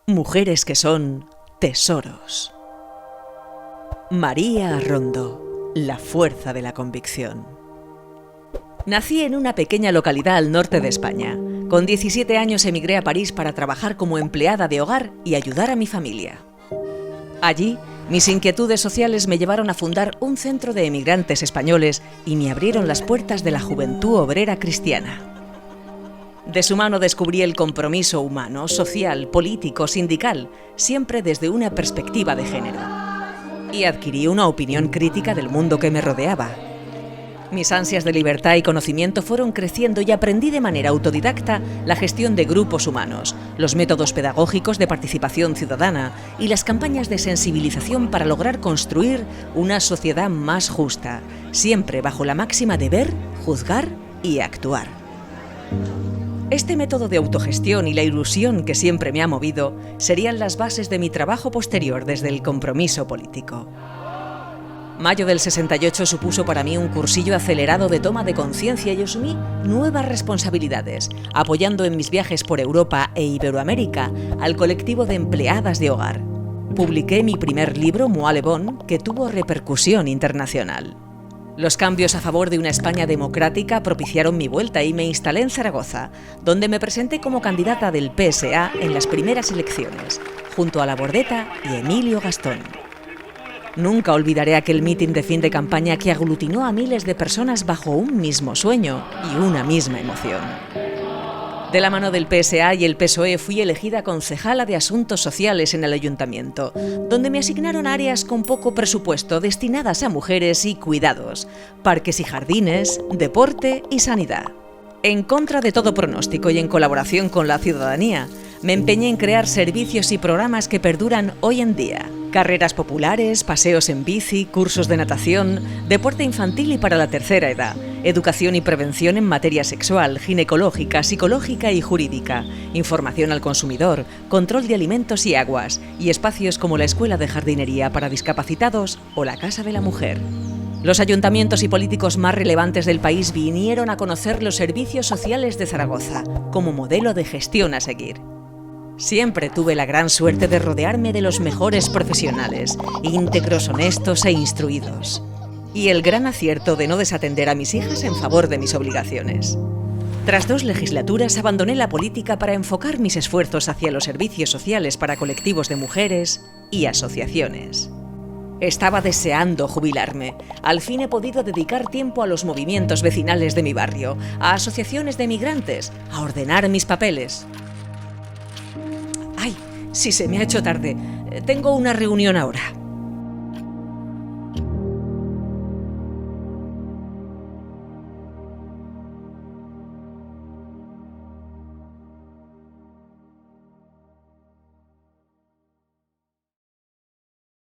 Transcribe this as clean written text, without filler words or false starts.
Mujeres que son tesoros. María Arrondo, la fuerza de la convicción. Nací en una pequeña localidad al norte de España. Con 17 años emigré a París para trabajar como empleada de hogar y ayudar a mi familia. Allí, mis inquietudes sociales me llevaron a fundar un centro de emigrantes españoles y me abrieron las puertas de la Juventud Obrera Cristiana. De su mano descubrí el compromiso humano, social, político, sindical, siempre desde una perspectiva de género. Y adquirí una opinión crítica del mundo que me rodeaba. Mis ansias de libertad y conocimiento fueron creciendo y aprendí de manera autodidacta la gestión de grupos humanos, los métodos pedagógicos de participación ciudadana y las campañas de sensibilización para lograr construir una sociedad más justa, siempre bajo la máxima de ver, juzgar y actuar. Este método de autogestión y la ilusión que siempre me ha movido serían las bases de mi trabajo posterior desde el compromiso político. Mayo del 68 supuso para mí un cursillo acelerado de toma de conciencia y asumí nuevas responsabilidades, apoyando en mis viajes por Europa e Iberoamérica al colectivo de empleadas de hogar. Publiqué mi primer libro, Moi le Bon, que tuvo repercusión internacional. Los cambios a favor de una España democrática propiciaron mi vuelta y me instalé en Zaragoza, donde me presenté como candidata del PSA en las primeras elecciones, junto a La Bordeta y Emilio Gastón. Nunca olvidaré aquel mitin de fin de campaña que aglutinó a miles de personas bajo un mismo sueño y una misma emoción. De la mano del PSA y el PSOE fui elegida concejala de Asuntos Sociales en el Ayuntamiento, donde me asignaron áreas con poco presupuesto destinadas a mujeres y cuidados, parques y jardines, deporte y sanidad. En contra de todo pronóstico y en colaboración con la ciudadanía, me empeñé en crear servicios y programas que perduran hoy en día. Carreras populares, paseos en bici, cursos de natación, deporte infantil y para la tercera edad, educación y prevención en materia sexual, ginecológica, psicológica y jurídica, información al consumidor, control de alimentos y aguas, y espacios como la Escuela de Jardinería para Discapacitados o la Casa de la Mujer. Los ayuntamientos y políticos más relevantes del país vinieron a conocer los servicios sociales de Zaragoza como modelo de gestión a seguir. Siempre tuve la gran suerte de rodearme de los mejores profesionales, íntegros, honestos e instruidos. Y el gran acierto de no desatender a mis hijas en favor de mis obligaciones. Tras 2 legislaturas abandoné la política para enfocar mis esfuerzos hacia los servicios sociales para colectivos de mujeres y asociaciones. Estaba deseando jubilarme. Al fin he podido dedicar tiempo a los movimientos vecinales de mi barrio, a asociaciones de migrantes, a ordenar mis papeles. ¡Ay! Si se me ha hecho tarde. Tengo una reunión ahora.